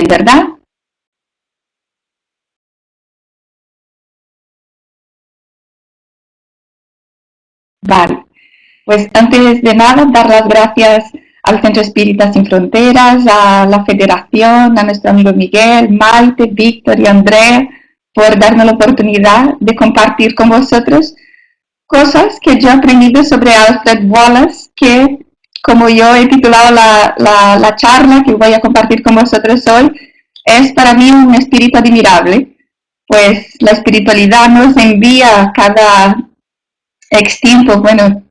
¿verdad? Vale. Pues antes de nada, dar las gracias al Centro Espírita Sin Fronteras, a la Federación, a nuestro amigo Miguel, Maite, Víctor y Andrea por darnos la oportunidad de compartir con vosotros cosas que yo he aprendido sobre Alfred Wallace, que como yo he titulado la charla que voy a compartir con vosotros hoy, es para mí un espíritu admirable, pues la espiritualidad nos envía cada extiempo, bueno,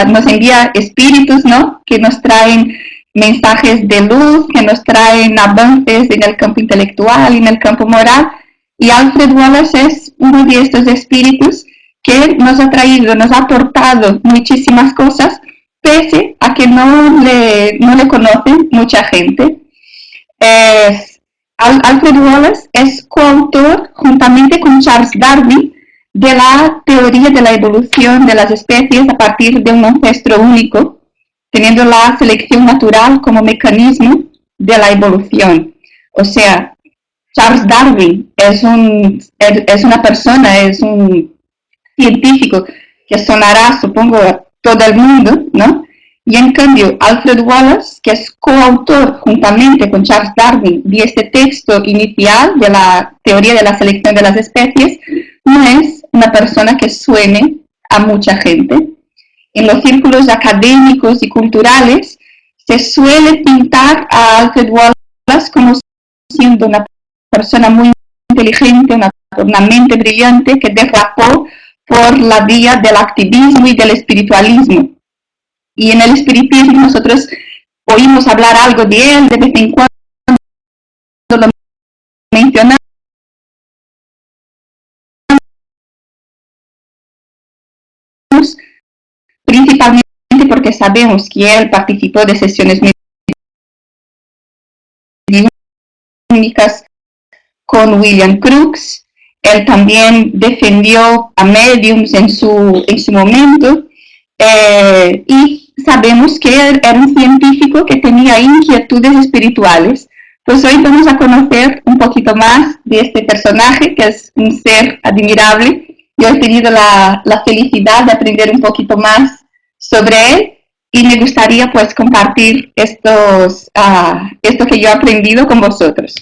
nos envía espíritus, ¿no? Que nos traen mensajes de luz, que nos traen avances en el campo intelectual, en el campo moral, y Alfred Wallace es uno de estos espíritus que nos ha traído, nos ha aportado muchísimas cosas, pese a que no le conocen mucha gente. Alfred Wallace es coautor, juntamente con Charles Darwin, de la teoría de la evolución de las especies a partir de un ancestro único, teniendo la selección natural como mecanismo de la evolución. O sea, Charles Darwin es una persona, es un científico que sonará, supongo, a todo el mundo, ¿no? Y en cambio, Alfred Wallace, que es coautor juntamente con Charles Darwin de este texto inicial de la teoría de la selección de las especies, no es una persona que suene a mucha gente. En los círculos académicos y culturales se suele pintar a Alfred Wallace como siendo una persona muy inteligente, una mente brillante que derrapó por la vía del activismo y del espiritualismo. Y en el espiritismo nosotros oímos hablar algo de él, de vez en cuando lo mencionamos, principalmente porque sabemos que él participó de sesiones mediúnicas con William Crookes. Él también defendió a mediums en su momento, y sabemos que él era un científico que tenía inquietudes espirituales. Pues hoy vamos a conocer un poquito más de este personaje, que es un ser admirable. Yo he tenido la felicidad de aprender un poquito más sobre él y me gustaría pues compartir esto que yo he aprendido con vosotros.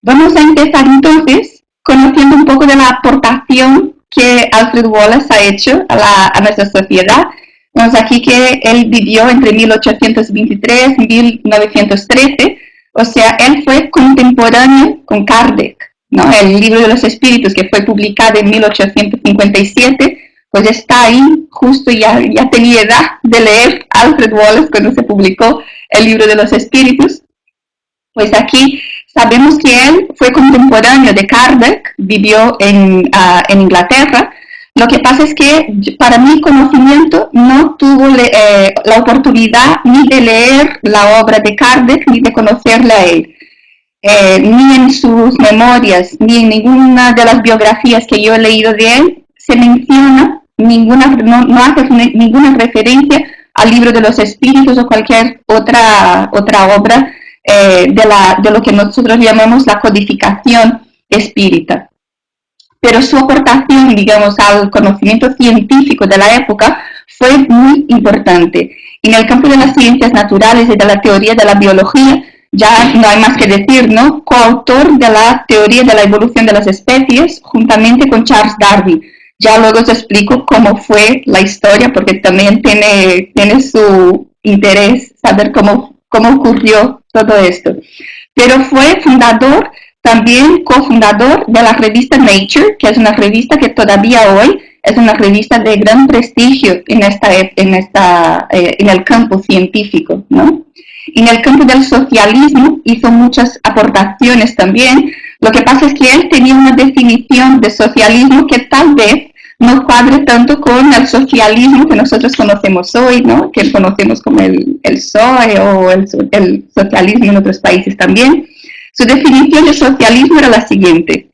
Vamos a empezar entonces conociendo un poco de la aportación que Alfred Wallace ha hecho a nuestra sociedad. Vemos aquí que él vivió entre 1823 y 1913, o sea, él fue contemporáneo con Kardec, ¿no? El libro de los espíritus, que fue publicado en 1857, pues está ahí, justo ya tenía edad de leer Alfred Wallace cuando se publicó el libro de los espíritus. Pues aquí sabemos que él fue contemporáneo de Kardec, vivió en Inglaterra. Lo que pasa es que para mi conocimiento no tuvo la oportunidad ni de leer la obra de Kardec ni de conocerle a él. Ni en sus memorias ni en ninguna de las biografías que yo he leído de él se menciona no hace ninguna referencia al libro de los espíritus o cualquier otra obra de lo que nosotros llamamos la codificación espírita. Pero su aportación, digamos, al conocimiento científico de la época fue muy importante. En el campo de las ciencias naturales y de la teoría de la biología, ya no hay más que decir, ¿no? Coautor de la teoría de la evolución de las especies, juntamente con Charles Darwin. Ya luego os explico cómo fue la historia, porque también tiene su interés saber cómo ocurrió todo esto. Pero fue fundador, también cofundador de la revista Nature, que es una revista que todavía hoy es una revista de gran prestigio en el campo científico, ¿no? En el campo del socialismo hizo muchas aportaciones también. Lo que pasa es que él tenía una definición de socialismo que tal vez no cuadre tanto con el socialismo que nosotros conocemos hoy, ¿no? Que conocemos como el PSOE o el socialismo en otros países también. Su definición de socialismo era la siguiente: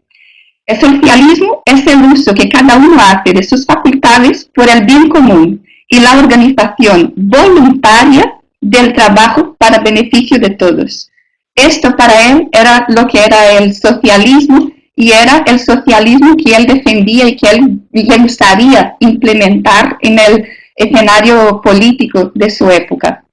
el socialismo es el uso que cada uno hace de sus facultades por el bien común y la organización voluntaria del trabajo para beneficio de todos. Esto para él era lo que era el socialismo, y era el socialismo que él defendía y que él le gustaría implementar en el escenario político de su época.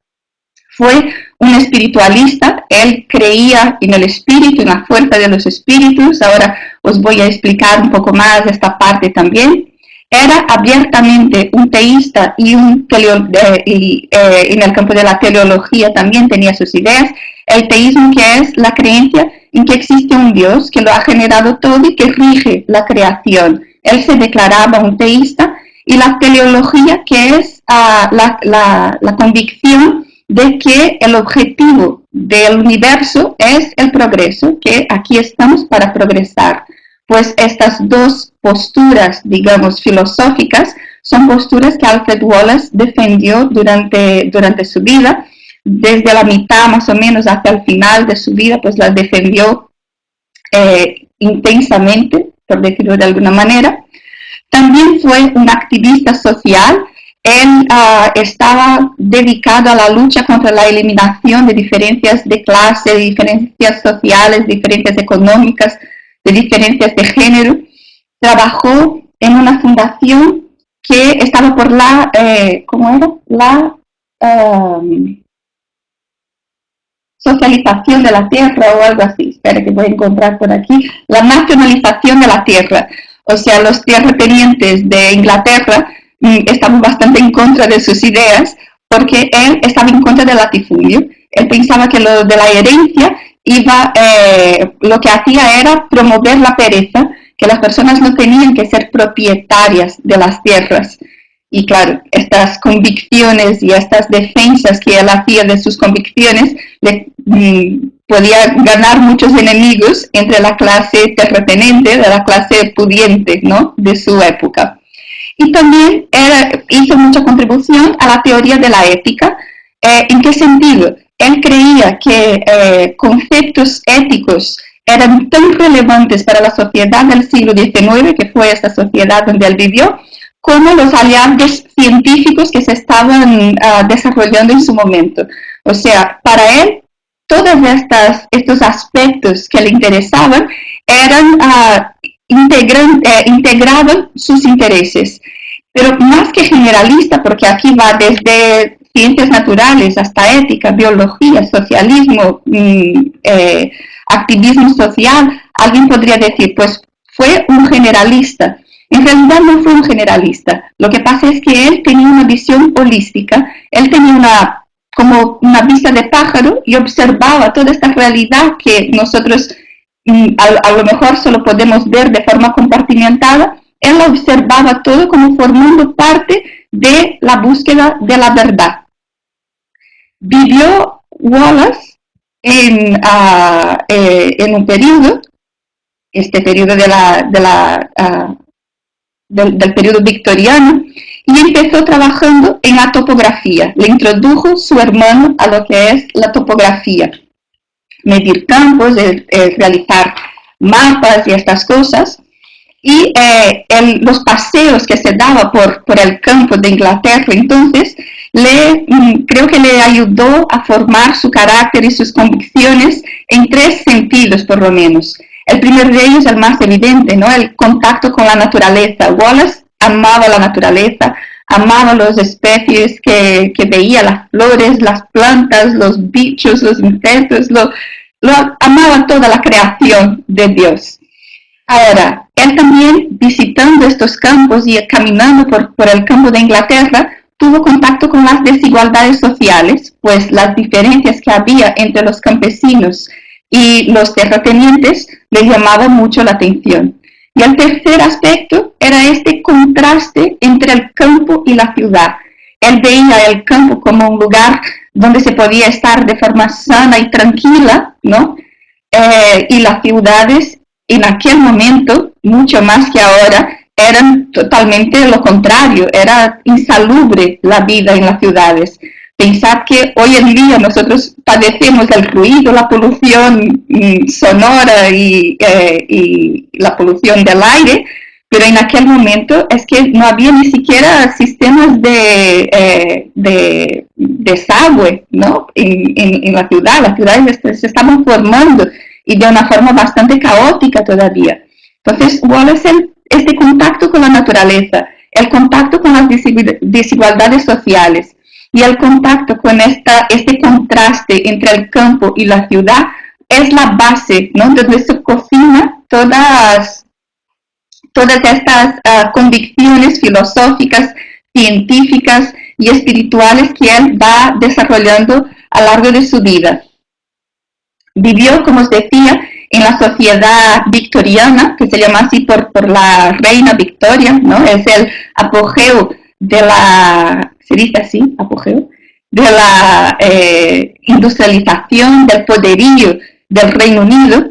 Fue un espiritualista, él creía en el espíritu, en la fuerza de los espíritus. Ahora os voy a explicar un poco más de esta parte también. Era abiertamente un teísta y en el campo de la teleología también tenía sus ideas. El teísmo, que es la creencia en que existe un Dios que lo ha generado todo y que rige la creación. Él se declaraba un teísta, y la teleología, que es la convicción de que el objetivo del universo es el progreso, que aquí estamos para progresar. Pues estas dos posturas, digamos, filosóficas, son posturas que Alfred Wallace defendió durante su vida. Desde la mitad más o menos hasta el final de su vida, pues las defendió intensamente, por decirlo de alguna manera. También fue un activista social. Él estaba dedicado a la lucha contra la eliminación de diferencias de clase, de diferencias sociales, diferencias económicas, de diferencias de género. Trabajó en una fundación que estaba por socialización de la tierra o algo así. Espera que voy a encontrar por aquí. La nacionalización de la tierra. O sea, los terratenientes de Inglaterra estaban bastante en contra de sus ideas, porque él estaba en contra del latifundio. Él pensaba que lo de la herencia lo que hacía era promover la pereza, que las personas no tenían que ser propietarias de las tierras. Y claro, estas convicciones y estas defensas que él hacía de sus convicciones podía ganar muchos enemigos entre la clase terrateniente, de la clase pudiente, ¿no?, de su época. Y también hizo mucha contribución a la teoría de la ética. ¿En qué sentido? Él creía que conceptos éticos eran tan relevantes para la sociedad del siglo XIX, que fue esta sociedad donde él vivió, como los hallazgos científicos que se estaban desarrollando en su momento. O sea, para él, todos estos aspectos que le interesaban integraban sus intereses. Pero más que generalista, porque aquí va desde ciencias naturales hasta ética, biología, socialismo, activismo social, alguien podría decir, pues fue un generalista. En realidad no fue un generalista. Lo que pasa es que él tenía una visión holística. Él tenía como una vista de pájaro y observaba toda esta realidad que nosotros a lo mejor solo podemos ver de forma compartimentada. Él observaba todo como formando parte de la búsqueda de la verdad. Vivió Wallace en un periodo, este periodo del periodo victoriano, y empezó trabajando en la topografía. Le introdujo su hermano a lo que es la topografía. Medir campos, realizar mapas y estas cosas. Y los paseos que se daba por el campo de Inglaterra entonces, creo que le ayudó a formar su carácter y sus convicciones en 3 sentidos por lo menos. El primero de ellos, el más evidente, ¿no?, el contacto con la naturaleza. Wallace amaba la naturaleza, amaba las especies que veía, las flores, las plantas, los bichos, los insectos, amaba toda la creación de Dios. Ahora, él también, visitando estos campos y caminando por el campo de Inglaterra, tuvo contacto con las desigualdades sociales, pues las diferencias que había entre los campesinos y los terratenientes le llamaban mucho la atención. Y el tercer aspecto era este contraste entre el campo y la ciudad. Él veía el campo como un lugar donde se podía estar de forma sana y tranquila, ¿no? Y las ciudades, en aquel momento, mucho más que ahora, eran totalmente lo contrario. Era insalubre la vida en las ciudades. Pensad que hoy en día nosotros padecemos el ruido, la polución sonora y la polución del aire, pero en aquel momento es que no había ni siquiera sistemas de desagüe, ¿no? En la ciudad. Las ciudades se estaban formando y de una forma bastante caótica todavía. Entonces, Wallace, este contacto con la naturaleza, el contacto con las desigualdades sociales y el contacto con este contraste entre el campo y la ciudad es la base, ¿no?, donde se cocina todas estas convicciones filosóficas, científicas y espirituales que él va desarrollando a lo largo de su vida. Vivió, como os decía, en la sociedad victoriana, que se llama así por la reina Victoria, ¿no? Es el apogeo de la, se dice así, apogeo, de la industrialización, del poderío del Reino Unido.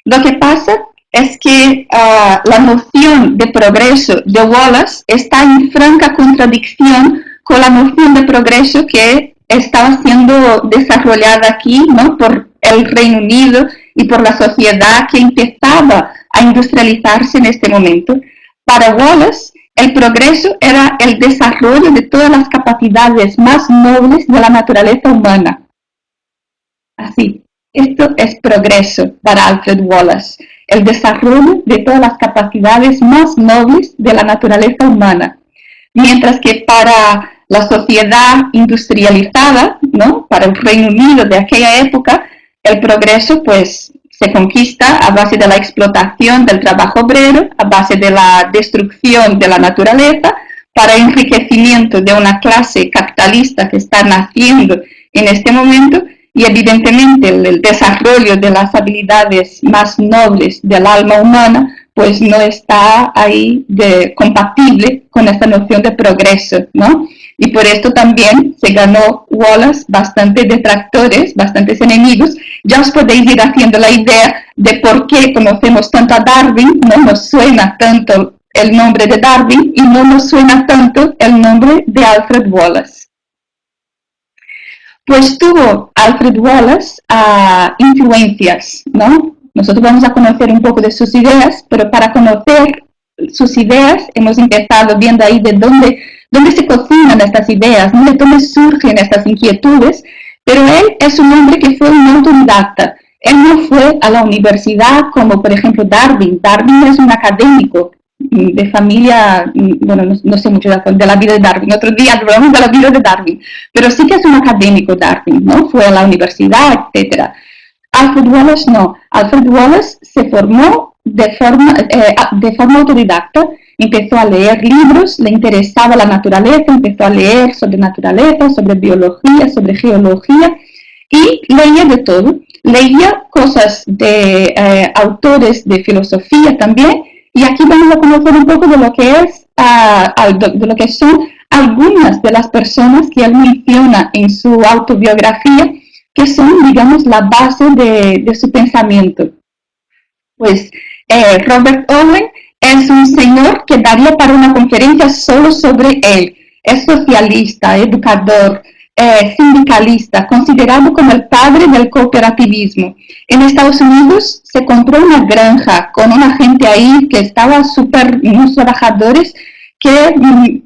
Lo que pasa es que la noción de progreso de Wallace está en franca contradicción con la noción de progreso que estaba siendo desarrollada aquí, ¿no?, por el Reino Unido y por la sociedad que empezaba a industrializarse en este momento. Para Wallace, el progreso era el desarrollo de todas las capacidades más nobles de la naturaleza humana. Así, esto es progreso para Alfred Wallace, el desarrollo de todas las capacidades más nobles de la naturaleza humana. Mientras que para la sociedad industrializada, ¿no?, para el Reino Unido de aquella época, el progreso pues se conquista a base de la explotación del trabajo obrero, a base de la destrucción de la naturaleza, para enriquecimiento de una clase capitalista que está naciendo en este momento, y evidentemente el desarrollo de las habilidades más nobles del alma humana pues no está ahí compatible con esta noción de progreso, ¿no? Y por esto también se ganó Wallace bastantes detractores, bastantes enemigos. Ya os podéis ir haciendo la idea de por qué conocemos tanto a Darwin, no nos suena tanto el nombre de Darwin y no nos suena tanto el nombre de Alfred Wallace. Pues tuvo Alfred Wallace influencias, ¿no? Nosotros vamos a conocer un poco de sus ideas, pero para conocer sus ideas hemos empezado viendo ahí de dónde se cocinan estas ideas, ¿no?, de dónde surgen estas inquietudes, pero él es un hombre que fue un autodidacta. Él no fue a la universidad como, por ejemplo, Darwin. Darwin es un académico de familia, bueno, no sé mucho de la vida de Darwin, otro día hablamos de la vida de Darwin, pero sí que es un académico Darwin, ¿no? Fue a la universidad, etc. Alfred Wallace no. Alfred Wallace se formó de forma autodidacta, empezó a leer libros, le interesaba la naturaleza, empezó a leer sobre naturaleza, sobre biología, sobre geología, y leía de todo. Leía cosas de autores de filosofía también, y aquí vamos a conocer un poco de lo que son algunas de las personas que él menciona en su autobiografía, que son, digamos, la base de su pensamiento. Pues Robert Owen es un señor que daría para una conferencia solo sobre él. Es socialista, educador, sindicalista, considerado como el padre del cooperativismo. En Estados Unidos se compró una granja con una gente ahí que estaba unos trabajadores que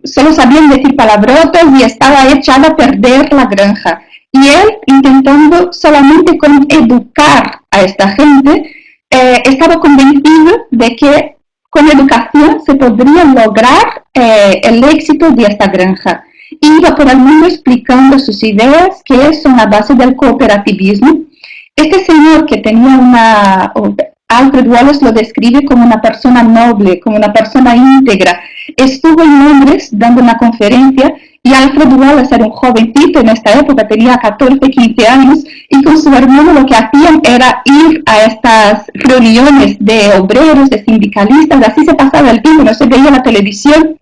solo sabían decir palabrotas y estaba echada a perder la granja. Y él, intentando solamente con educar a esta gente, estaba convencido de que con educación se podría lograr el éxito de esta granja. Iba por el mundo explicando sus ideas, que son a base del cooperativismo. Este señor que tenía Alfred Wallace lo describe como una persona noble, como una persona íntegra. Estuvo en Londres dando una conferencia y Alfred Wallace era un jovencito en esta época, tenía 14, 15 años, y con su hermano lo que hacían era ir a estas reuniones de obreros, de sindicalistas, así se pasaba el tiempo, no se veía la televisión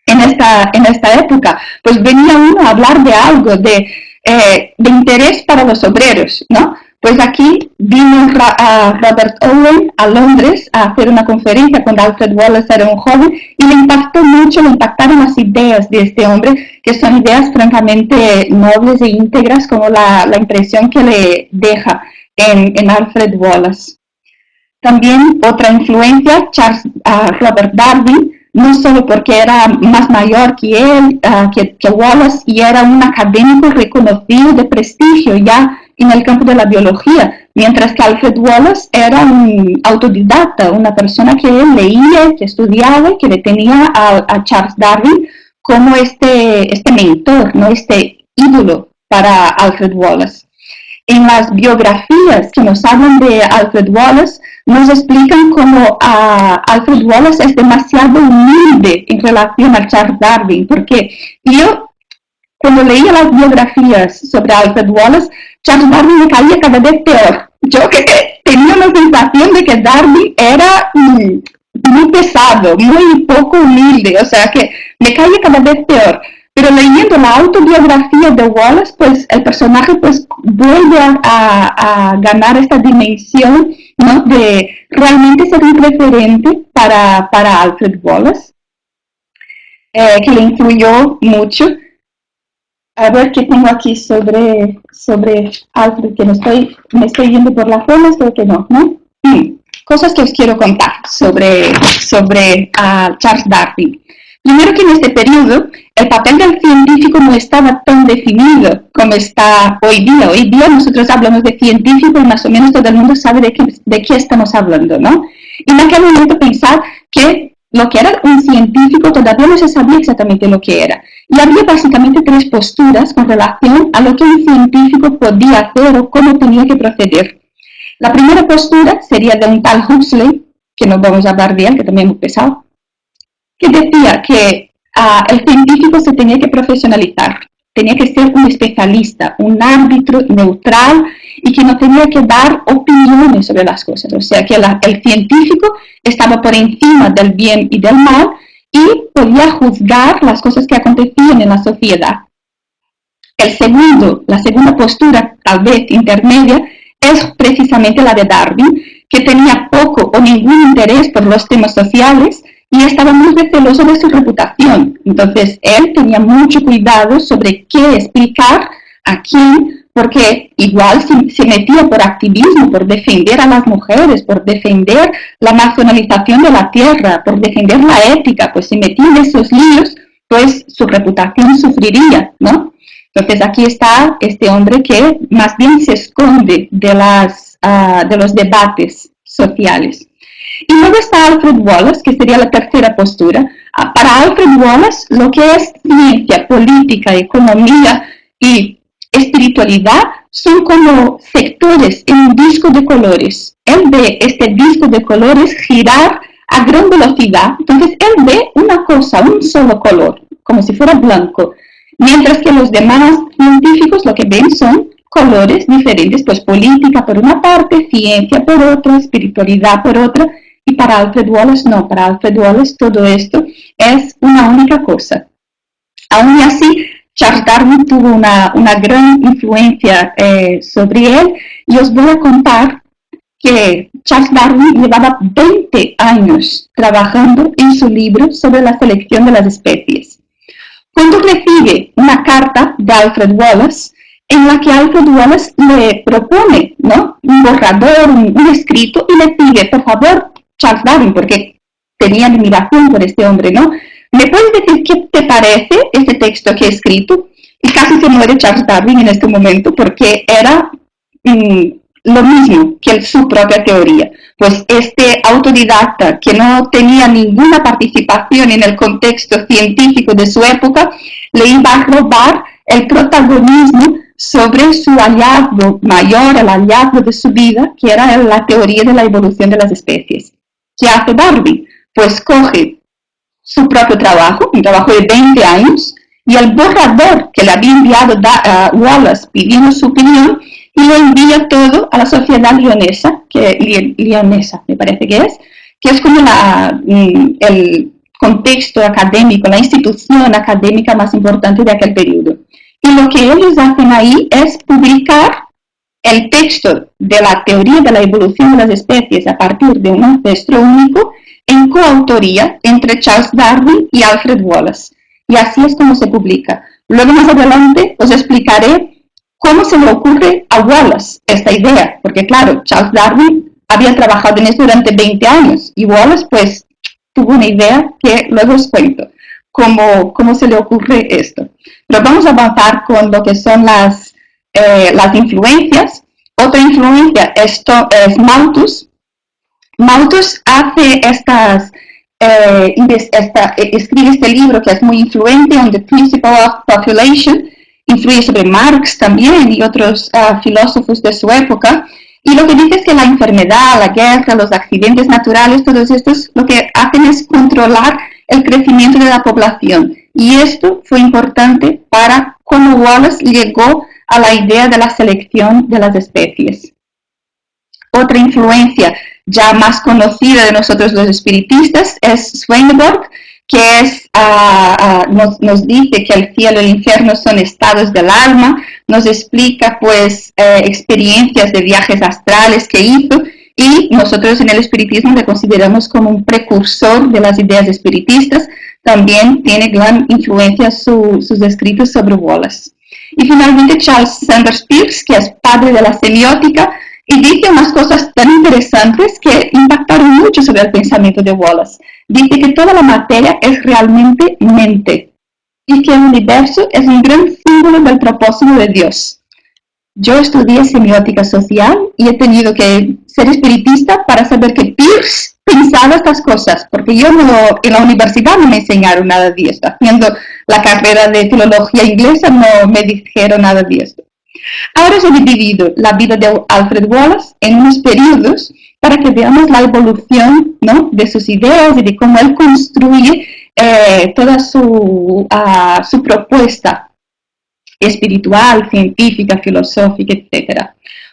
en esta época. Pues venía uno a hablar de algo, de interés para los obreros, ¿no? Pues aquí vino Robert Owen a Londres a hacer una conferencia cuando Alfred Wallace era un joven y le impactó mucho, le impactaron las ideas de este hombre, que son ideas francamente nobles e íntegras, como la impresión que le deja en Alfred Wallace. También otra influencia, Robert Darwin, no solo porque era más mayor que él, que Wallace, y era un académico reconocido de prestigio ya en el campo de la biología, mientras que Alfred Wallace era un autodidacta, una persona que leía, que estudiaba, que le tenía a Charles Darwin como este mentor, ¿no? Este ídolo para Alfred Wallace. En las biografías que nos hablan de Alfred Wallace, nos explican cómo Alfred Wallace es demasiado humilde en relación a Charles Darwin, porque yo, cuando leía las biografías sobre Alfred Wallace, Charles Darwin me caía cada vez peor. Yo que tenía la sensación de que Darwin era muy pesado, muy poco humilde, o sea que me caía cada vez peor. Pero leyendo la autobiografía de Wallace, pues el personaje pues vuelve a ganar esta dimensión, ¿no? De realmente ser un referente para Alfred Wallace, que le influyó mucho. A ver qué tengo aquí sobre Alfred, que me estoy yendo por las ramas, creo que no. Cosas que os quiero contar sobre Charles Darwin. Primero que en este periodo el papel del científico no estaba tan definido como está hoy día. Hoy día nosotros hablamos de científico y más o menos todo el mundo sabe de qué estamos hablando, ¿no? Y en aquel momento pensar que lo que era un científico todavía no se sabía exactamente lo que era. Y había básicamente tres posturas con relación a lo que un científico podía hacer o cómo tenía que proceder. La primera postura sería de un tal Huxley, que no vamos a hablar de él, que también es muy pesado, que decía que el científico se tenía que profesionalizar, tenía que ser un especialista, un árbitro neutral y que no tenía que dar opiniones sobre las cosas. O sea, que el científico estaba por encima del bien y del mal y podía juzgar las cosas que acontecían en la sociedad. La segunda postura, tal vez intermedia, es precisamente la de Darwin, que tenía poco o ningún interés por los temas sociales y estaba muy receloso de su reputación. Entonces, él tenía mucho cuidado sobre qué explicar a quién, porque igual se metía por activismo, por defender a las mujeres, por defender la nacionalización de la tierra, por defender la ética, pues si metía en esos líos, pues su reputación sufriría, ¿no? Entonces, aquí está este hombre que más bien se esconde de los debates sociales. Y luego está Alfred Wallace, que sería la tercera postura. Para Alfred Wallace, lo que es ciencia, política, economía y espiritualidad son como sectores en un disco de colores. Él ve este disco de colores girar a gran velocidad. Entonces, él ve una cosa, un solo color, como si fuera blanco. Mientras que los demás científicos lo que ven son colores diferentes, pues política por una parte, ciencia por otra, espiritualidad por otra. Y para Alfred Wallace no, para Alfred Wallace todo esto es una única cosa. Aún así, Charles Darwin tuvo una gran influencia sobre él y os voy a contar que Charles Darwin llevaba 20 años trabajando en su libro sobre la selección de las especies. Cuando recibe una carta de Alfred Wallace, en la que Alfred Wallace le propone, ¿no?, un borrador, un escrito, y le pide, por favor, Charles Darwin, porque tenía admiración por este hombre, ¿no? ¿Me puedes decir qué te parece este texto que he escrito? Y casi se muere Charles Darwin en este momento porque era lo mismo que su propia teoría. Pues este autodidacta que no tenía ninguna participación en el contexto científico de su época, le iba a robar el protagonismo sobre su hallazgo mayor, el hallazgo de su vida, que era la teoría de la evolución de las especies. ¿Qué hace Darwin? Pues coge su propio trabajo, un trabajo de 20 años, y el borrador que le había enviado Wallace pidiendo su opinión, y lo envía todo a la sociedad leonesa, me parece que es como el contexto académico, la institución académica más importante de aquel periodo. Y lo que ellos hacen ahí es publicar el texto de la teoría de la evolución de las especies a partir de un ancestro único en coautoría entre Charles Darwin y Alfred Wallace. Y así es como se publica. Luego más adelante os explicaré cómo se le ocurre a Wallace esta idea, porque claro, Charles Darwin había trabajado en esto durante 20 años y Wallace pues tuvo una idea que luego os cuento cómo se le ocurre esto. Pero vamos a avanzar con lo que son las influencias. Otra influencia es Malthus. Malthus hace escribe este libro que es muy influente, On the Principle of Population, influye sobre Marx también y otros filósofos de su época, y lo que dice es que la enfermedad, la guerra, los accidentes naturales, todos estos lo que hacen es controlar el crecimiento de la población, y esto fue importante para cómo Wallace llegó a la idea de la selección de las especies. Otra influencia ya más conocida de nosotros los espiritistas es Swedenborg, que nos dice que el cielo y el infierno son estados del alma, nos explica pues experiencias de viajes astrales que hizo, y nosotros en el espiritismo le consideramos como un precursor de las ideas espiritistas. También tiene gran influencia sus escritos sobre Wallace. Y finalmente Charles Sanders Peirce, que es padre de la semiótica, y dice unas cosas tan interesantes que impactaron mucho sobre el pensamiento de Wallace. Dice que toda la materia es realmente mente y que el universo es un gran símbolo del propósito de Dios. Yo estudié semiótica social y he tenido que ser espiritista para saber que Peirce pensaba estas cosas, porque yo en la universidad no me enseñaron nada de esto. Haciendo la carrera de filología inglesa no me dijeron nada de esto. Ahora os he dividido la vida de Alfred Wallace en unos periodos para que veamos la evolución, ¿no?, de sus ideas y de cómo él construye toda su propuesta espiritual, científica, filosófica, etc.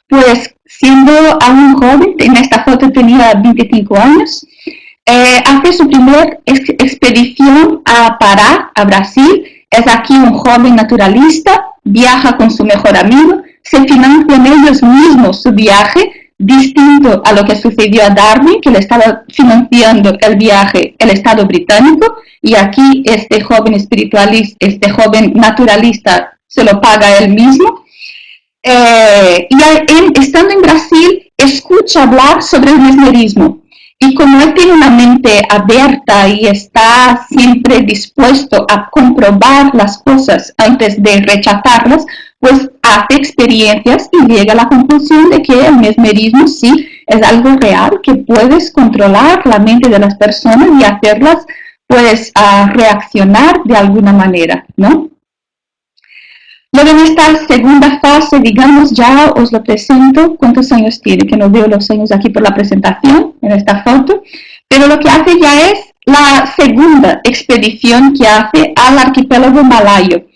Pues siendo aún joven, en esta foto tenía 25 años, hace su primera expedición a Pará, a Brasil. Es aquí un joven naturalista, viaja con su mejor amigo, se financian ellos mismos su viaje, distinto a lo que sucedió a Darwin, que le estaba financiando el viaje el Estado británico, y aquí este joven espiritualista, este joven naturalista se lo paga él mismo. Y estando en Brasil, escucha hablar sobre el mesmerismo. Y como él tiene una mente abierta y está siempre dispuesto a comprobar las cosas antes de rechazarlas, pues hace experiencias y llega a la conclusión de que el mesmerismo sí es algo real, que puedes controlar la mente de las personas y hacerlas pues reaccionar de alguna manera, ¿no? Luego en esta segunda fase, digamos, ya os lo presento. ¿Cuántos años tiene? Que no veo los años aquí por la presentación, en esta foto. Pero lo que hace ya es la segunda expedición que hace al archipiélago malayo.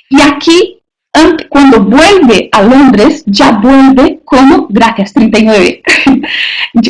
Y aquí, cuando vuelve a Londres, ya vuelve como, gracias, 39.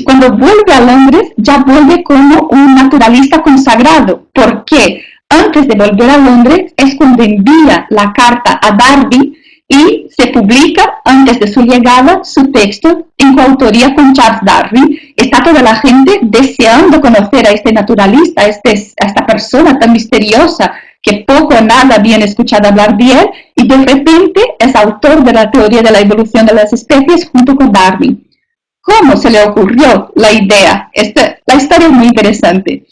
Cuando vuelve a Londres, ya vuelve como un naturalista consagrado. ¿Por qué? Antes de volver a Londres es cuando envía la carta a Darwin y se publica antes de su llegada su texto en coautoría con Charles Darwin. Está toda la gente deseando conocer a este naturalista, a esta persona tan misteriosa que poco o nada habían escuchado hablar de él, y de repente es autor de la teoría de la evolución de las especies junto con Darwin. ¿Cómo se le ocurrió la idea? La historia es muy interesante.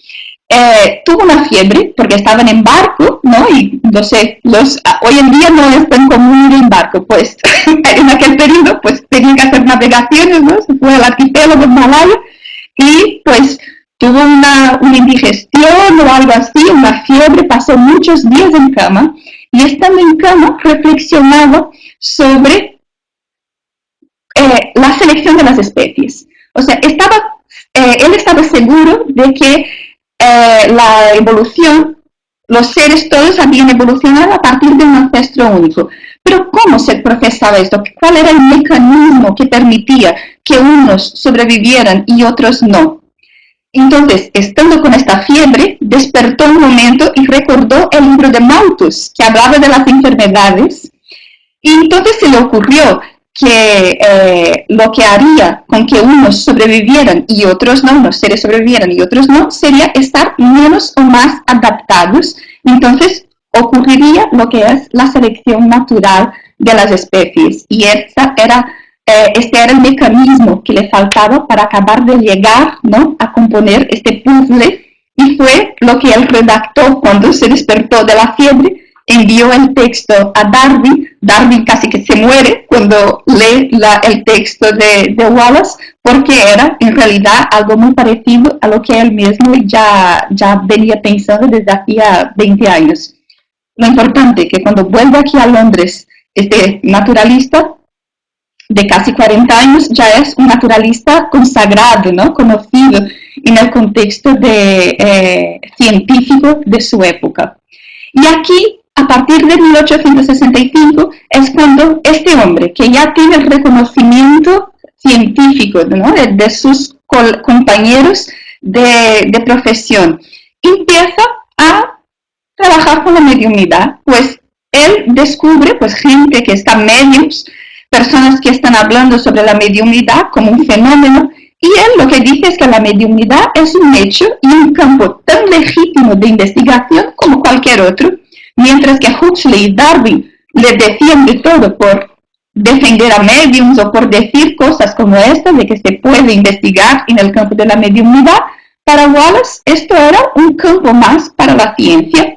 Tuvo una fiebre porque estaban en barco, ¿no? Y no sé, hoy en día no es tan común ir en barco, pues en aquel periodo pues tenían que hacer navegaciones, ¿no? Se fue al archipiélago malayo y pues tuvo una indigestión o algo así, una fiebre, pasó muchos días en cama, y estando en cama reflexionaba sobre la selección de las especies. O sea, él estaba seguro de que la evolución, los seres todos habían evolucionado a partir de un ancestro único. Pero ¿cómo se procesaba esto? ¿Cuál era el mecanismo que permitía que unos sobrevivieran y otros no? Entonces, estando con esta fiebre, despertó un momento y recordó el libro de Malthus, que hablaba de las enfermedades, y entonces se le ocurrió que lo que haría con que unos sobrevivieran y otros no, unos seres sobrevivieran y otros no, sería estar menos o más adaptados. Entonces ocurriría lo que es la selección natural de las especies, y esa era este era el mecanismo que le faltaba para acabar de llegar, ¿no?, a componer este puzzle, y fue lo que él redactó cuando se despertó de la fiebre. Envió el texto a Darwin. Darwin casi que se muere cuando lee el texto de Wallace, porque era en realidad algo muy parecido a lo que él mismo ya venía pensando desde hacía 20 años. Lo importante es que cuando vuelve aquí a Londres, este naturalista de casi 40 años ya es un naturalista consagrado, ¿no?, conocido en el contexto científico de su época. Y aquí, a partir de 1865, es cuando este hombre, que ya tiene el reconocimiento científico, ¿no?, de sus compañeros de profesión, empieza a trabajar con la mediunidad. Pues él descubre, pues, gente que está mediums, personas que están hablando sobre la mediunidad como un fenómeno, y él lo que dice es que la mediunidad es un hecho y un campo tan legítimo de investigación como cualquier otro, mientras que Huxley y Darwin le decían de todo por defender a mediums o por decir cosas como esta de que se puede investigar en el campo de la mediunidad. Para Wallace esto era un campo más para la ciencia,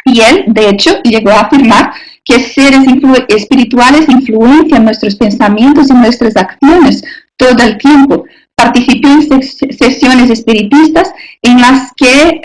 y él, de hecho, llegó a afirmar que seres espirituales influencian nuestros pensamientos y nuestras acciones todo el tiempo. Participó en sesiones espiritistas en las que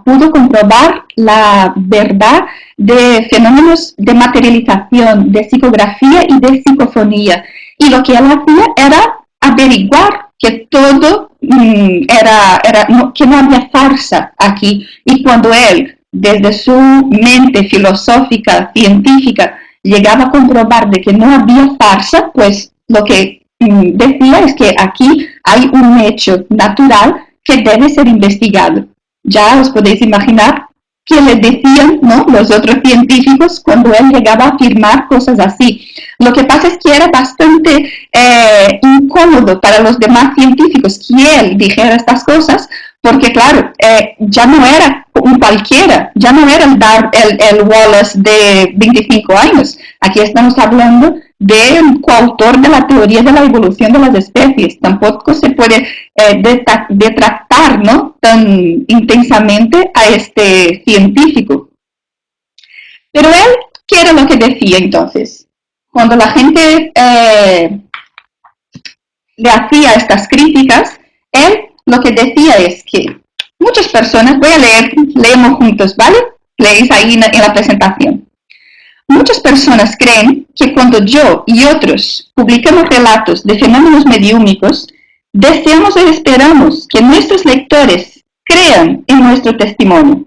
pudo comprobar la verdad de fenómenos de materialización, de psicografía y de psicofonía. Y lo que él hacía era averiguar que todo que no había farsa aquí. Y cuando él, desde su mente filosófica, científica, llegaba a comprobar de que no había farsa, pues lo que decía es que aquí hay un hecho natural que debe ser investigado. Ya os podéis imaginar qué le decían, ¿no?, los otros científicos cuando él llegaba a afirmar cosas así. Lo que pasa es que era bastante incómodo para los demás científicos que él dijera estas cosas, porque claro, ya no era un cualquiera, ya no era el Wallace de 25 años. Aquí estamos hablando del coautor de la teoría de la evolución de las especies. Tampoco se puede detractar, ¿no?, tan intensamente a este científico. Pero él, ¿qué era lo que decía entonces? Cuando la gente le hacía estas críticas, él lo que decía es que muchas personas, voy a leemos juntos, ¿vale? Leéis ahí en la presentación. Muchas personas creen que cuando yo y otros publicamos relatos de fenómenos mediúmicos, deseamos o esperamos que nuestros lectores crean en nuestro testimonio.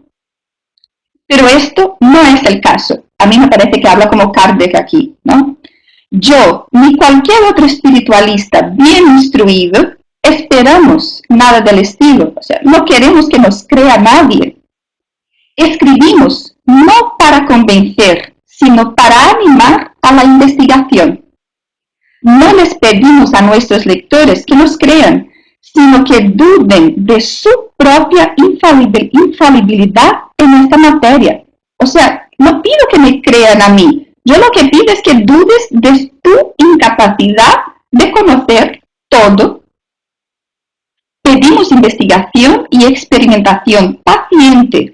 Pero esto no es el caso. A mí me parece que habla como Kardec aquí, ¿no? Yo, ni cualquier otro espiritualista bien instruido, esperamos nada del estilo. O sea, no queremos que nos crea nadie. Escribimos no para convencer, sino para animar a la investigación. No les pedimos a nuestros lectores que nos crean, sino que duden de su propia infalibilidad en esta materia. O sea, no pido que me crean a mí. Yo lo que pido es que dudes de tu incapacidad de conocer todo. Pedimos investigación y experimentación paciente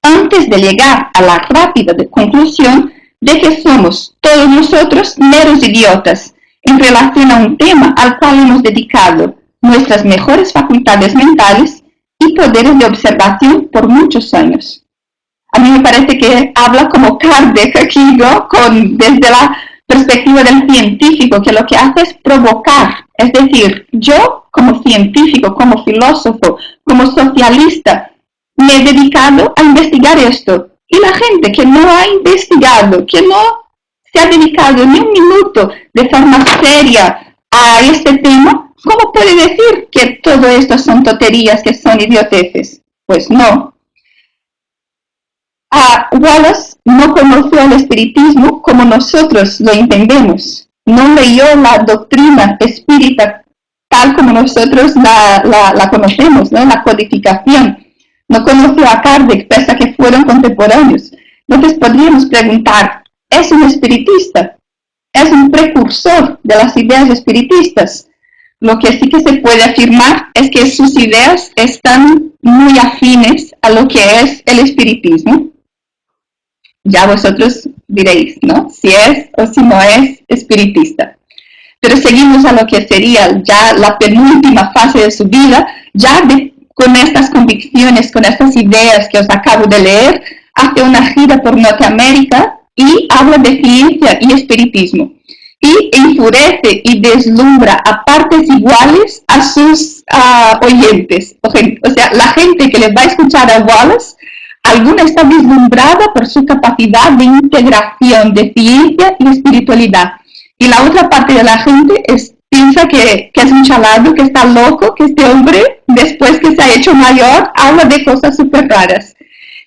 antes de llegar a la rápida conclusión de que somos todos nosotros meros idiotas en relación a un tema al cual hemos dedicado nuestras mejores facultades mentales y poderes de observación por muchos años. A mí me parece que habla como Kardec aquí, ¿no?, desde la perspectiva del científico, que lo que hace es provocar. Es decir, yo como científico, como filósofo, como socialista, me he dedicado a investigar esto. Y la gente que no ha investigado, que no se ha dedicado ni un minuto de forma seria a este tema, ¿cómo puede decir que todo esto son tonterías, que son idioteces? Pues no. Wallace no conoció el espiritismo como nosotros lo entendemos. No leyó la doctrina espírita tal como nosotros la conocemos, ¿no?, la codificación. No conoció a Kardec, pese a que fueron contemporáneos. Entonces podríamos preguntar, ¿es un espiritista? es un precursor de las ideas espiritistas. Lo que sí que se puede afirmar es que sus ideas están muy afines a lo que es el espiritismo. Ya vosotros diréis, ¿no? Si es o si no es espiritista. Pero seguimos a lo que sería ya la penúltima fase de su vida, ya con estas convicciones, con estas ideas que os acabo de leer, hace una gira por Norteamérica y habla de ciencia y espiritismo. Y enfurece y deslumbra a partes iguales a sus oyentes. O sea, la gente que les va a escuchar a Wallace, alguna está deslumbrada por su capacidad de integración de ciencia y espiritualidad. Y la otra parte de la gente piensa que es un chalado, que está loco, que este hombre, después que se ha hecho mayor, habla de cosas súper raras.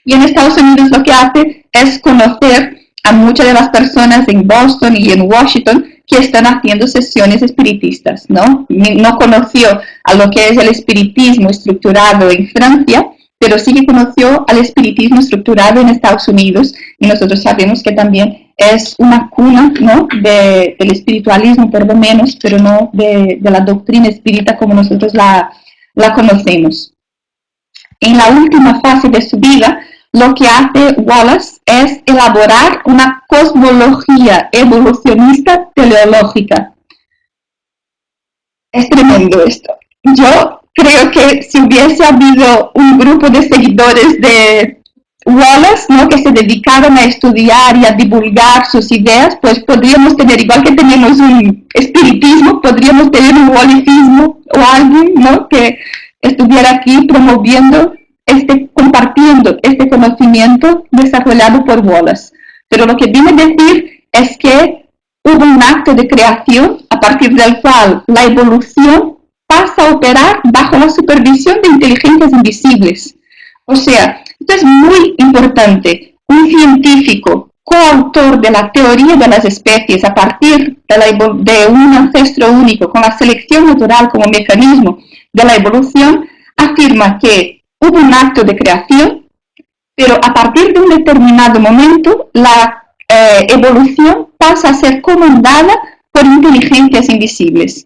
Y en Estados Unidos lo que hace es conocer a muchas de las personas en Boston y en Washington que están haciendo sesiones espiritistas, ¿no? No conoció a lo que es el espiritismo estructurado en Francia, pero sí que conoció al espiritismo estructurado en Estados Unidos, y nosotros sabemos que también es una cuna, ¿no?, del espiritualismo, por lo menos, pero no de la doctrina espírita como nosotros la conocemos. En la última fase de su vida, lo que hace Wallace es elaborar una cosmología evolucionista teleológica. Es tremendo esto. Yo creo que si hubiese habido un grupo de seguidores de Wallace, ¿no?, que se dedicaron a estudiar y a divulgar sus ideas, pues podríamos tener, igual que tenemos un espiritismo, podríamos tener un wallifismo o alguien, ¿no?, que estuviera aquí promoviendo, compartiendo este conocimiento desarrollado por Wallace. Pero lo que viene a decir es que hubo un acto de creación a partir del cual la evolución pasa a operar bajo la supervisión de inteligencias invisibles. O sea, esto es muy importante. Un científico coautor de la teoría de las especies a partir de un ancestro único con la selección natural como mecanismo de la evolución afirma que hubo un acto de creación, pero a partir de un determinado momento la evolución pasa a ser comandada por inteligencias invisibles.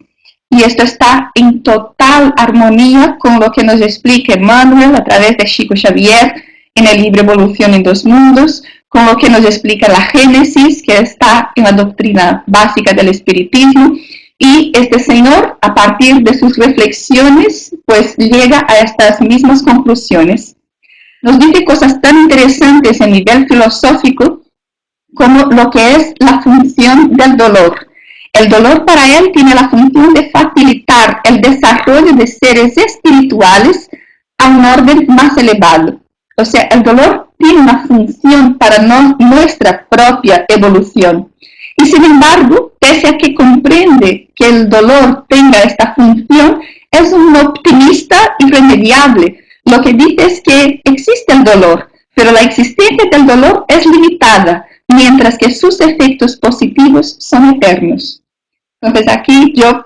Y esto está en total armonía con lo que nos explica Emmanuel a través de Chico Xavier en el libro Evolución en dos mundos, con lo que nos explica la Génesis, que está en la doctrina básica del espiritismo. Y este señor, a partir de sus reflexiones, pues llega a estas mismas conclusiones. Nos dice cosas tan interesantes a nivel filosófico como lo que es la función del dolor. El dolor para él tiene la función de facilitar el desarrollo de seres espirituales a un orden más elevado. O sea, el dolor tiene una función para nuestra propia evolución. Y sin embargo, pese a que comprende que el dolor tenga esta función, es un optimista irremediable. Lo que dice es que existe el dolor, pero la existencia del dolor es limitada, mientras que sus efectos positivos son eternos. Entonces aquí yo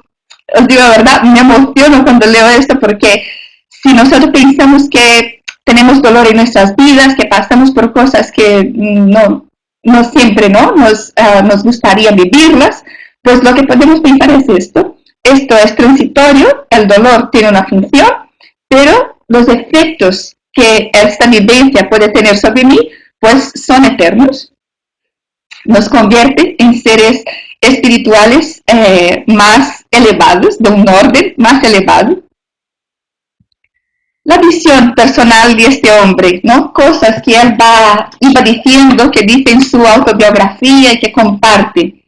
os digo la verdad, me emociono cuando leo esto, porque si nosotros pensamos que tenemos dolor en nuestras vidas, que pasamos por cosas que no siempre nos gustaría vivirlas, pues lo que podemos pensar es esto. Esto es transitorio, el dolor tiene una función, pero los efectos que esta vivencia puede tener sobre mí, pues son eternos. Nos convierte en seres espirituales más elevados, de un orden más elevado. La visión personal de este hombre, ¿no? Cosas que él iba diciendo, que dice en su autobiografía y que comparte.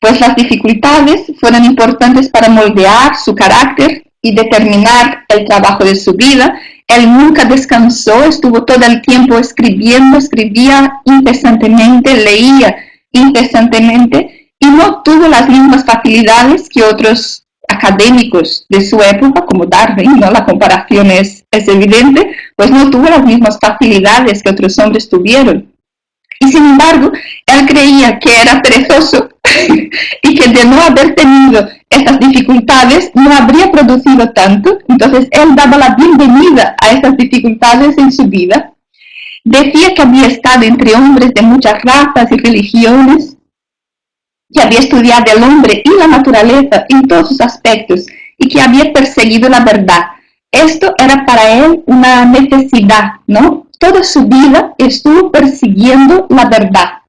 Pues las dificultades fueron importantes para moldear su carácter y determinar el trabajo de su vida. Él nunca descansó, estuvo todo el tiempo escribiendo, escribía incesantemente, leía incesantemente, y no tuvo las mismas facilidades que otros académicos de su época, como Darwin, ¿no? La comparación es evidente, pues no tuvo las mismas facilidades que otros hombres tuvieron. Y sin embargo, él creía que era perezoso y que de no haber tenido estas dificultades no habría producido tanto. Entonces él daba la bienvenida a esas dificultades en su vida. Decía que había estado entre hombres de muchas razas y religiones, que había estudiado el hombre y la naturaleza en todos sus aspectos y que había perseguido la verdad. Esto era para él una necesidad, ¿no? Toda su vida estuvo persiguiendo la verdad.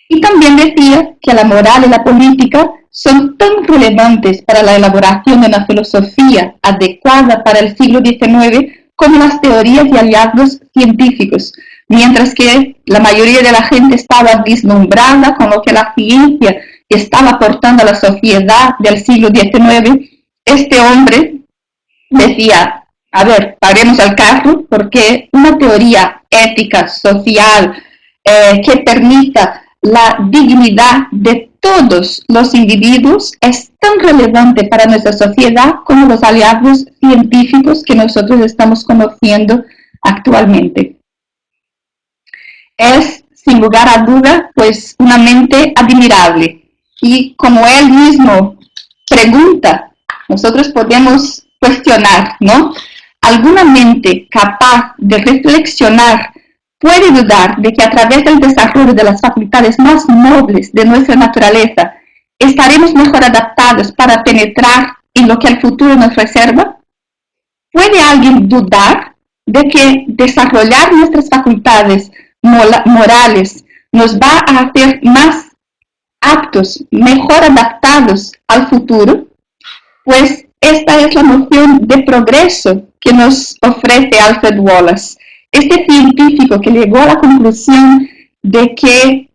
Y también decía que la moral y la política son tan relevantes para la elaboración de una filosofía adecuada para el siglo XIX como las teorías y hallazgos científicos, mientras que la mayoría de la gente estaba vislumbrada con lo que la ciencia estaba aportando a la sociedad del siglo XIX. Este hombre decía, a ver, paremos al carro, porque una teoría ética, social, que permita la dignidad de todos los individuos es tan relevante para nuestra sociedad como los hallazgos científicos que nosotros estamos conociendo actualmente. Es, sin lugar a duda, pues una mente admirable. Y como él mismo pregunta, nosotros podemos cuestionar, ¿no? ¿Alguna mente capaz de reflexionar puede dudar de que a través del desarrollo de las facultades más nobles de nuestra naturaleza estaremos mejor adaptados para penetrar en lo que el futuro nos reserva? ¿Puede alguien dudar de que desarrollar nuestras facultades morales nos va a hacer más aptos, mejor adaptados al futuro? Pues esta es la noción de progreso que nos ofrece Alfred Wallace. Este científico que llegó a la conclusión de que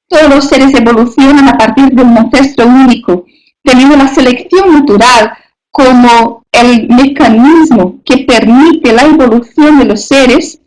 todos los seres evolucionan a partir de un ancestro único, teniendo la selección natural como el mecanismo que permite la evolución de los seres,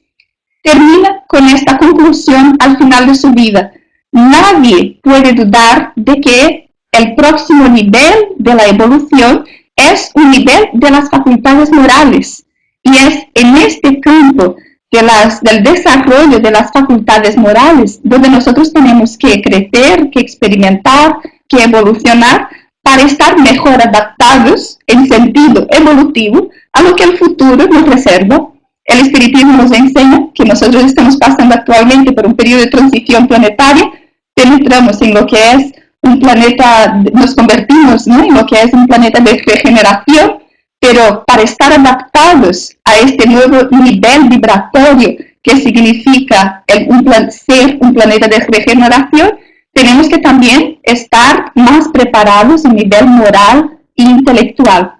termina con esta conclusión al final de su vida. Nadie puede dudar de que el próximo nivel de la evolución es un nivel de las facultades morales, y es en este campo del desarrollo de las facultades morales donde nosotros tenemos que crecer, que experimentar, que evolucionar para estar mejor adaptados en sentido evolutivo a lo que el futuro nos reserva. El espiritismo nos enseña que nosotros estamos pasando actualmente por un periodo de transición planetaria, penetramos en lo que es un planeta, nos convertimos, ¿no?, en lo que es un planeta de regeneración, pero para estar adaptados a este nuevo nivel vibratorio que significa ser un planeta de regeneración, tenemos que también estar más preparados a nivel moral e intelectual.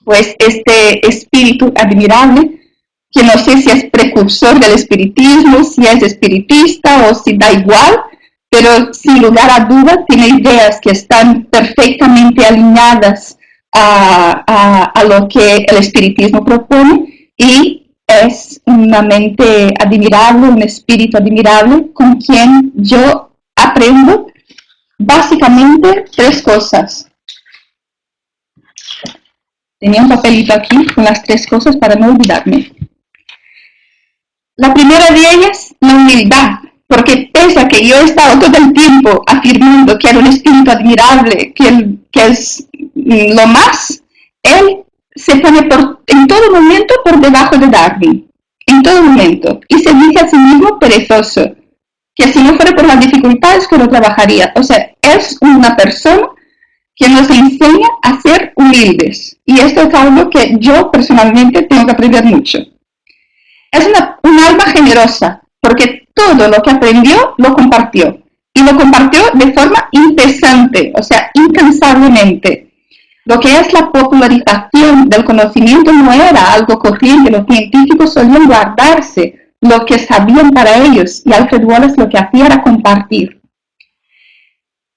Pues este espíritu admirable, que no sé si es precursor del espiritismo, si es espiritista o si da igual, pero sin lugar a dudas tiene ideas que están perfectamente alineadas a lo que el espiritismo propone, y es una mente admirable, un espíritu admirable con quien yo aprendo básicamente 3 cosas. Tenía un papelito aquí con las 3 cosas para no olvidarme. La primera de ellas, la humildad, porque pese a que yo he estado todo el tiempo afirmando que era un espíritu admirable, que es lo más, él se pone en todo momento por debajo de Darwin, en todo momento, y se dice a sí mismo perezoso, que si no fuera por las dificultades que no trabajaría. O sea, es una persona que nos enseña a ser humildes, y esto es algo que yo personalmente tengo que aprender mucho. Es un alma generosa, porque todo lo que aprendió lo compartió, y lo compartió de forma incesante, o sea, incansablemente. Lo que es la popularización del conocimiento no era algo corriente, los científicos solían guardarse lo que sabían para ellos, y Alfred Wallace lo que hacía era compartir.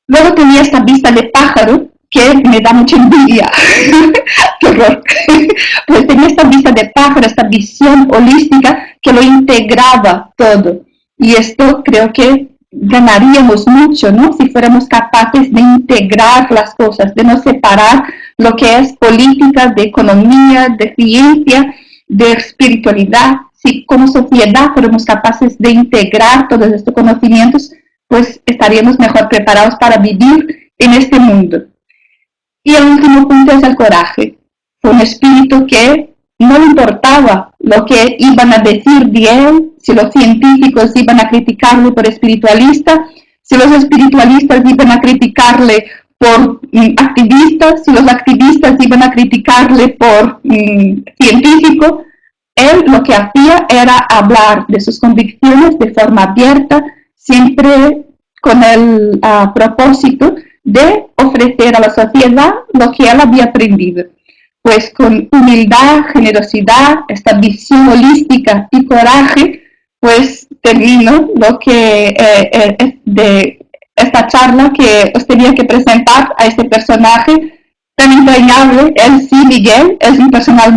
Luego tenía esta vista de pájaro que me da mucha envidia. ¡Qué horror! Pues tenía esta vista de pájaro, esta visión holística que lo integraba todo. Y esto creo que ganaríamos mucho, ¿no?, si fuéramos capaces de integrar las cosas, de no separar lo que es política, de economía, de ciencia, de espiritualidad. Si como sociedad fuéramos capaces de integrar todos estos conocimientos, pues estaríamos mejor preparados para vivir en este mundo. Y el último punto es el coraje. Fue un espíritu que no le importaba lo que iban a decir de él, si los científicos iban a criticarlo por espiritualista, si los espiritualistas iban a criticarle por activista, si los activistas iban a criticarle por científico, él lo que hacía era hablar de sus convicciones de forma abierta, siempre con el propósito de ofrecer a la sociedad lo que él había aprendido. Pues con humildad, generosidad, esta visión holística y coraje, pues termino lo que de esta charla que os tenía que presentar a este personaje tan entrañable. Él sí, Miguel, es un personaje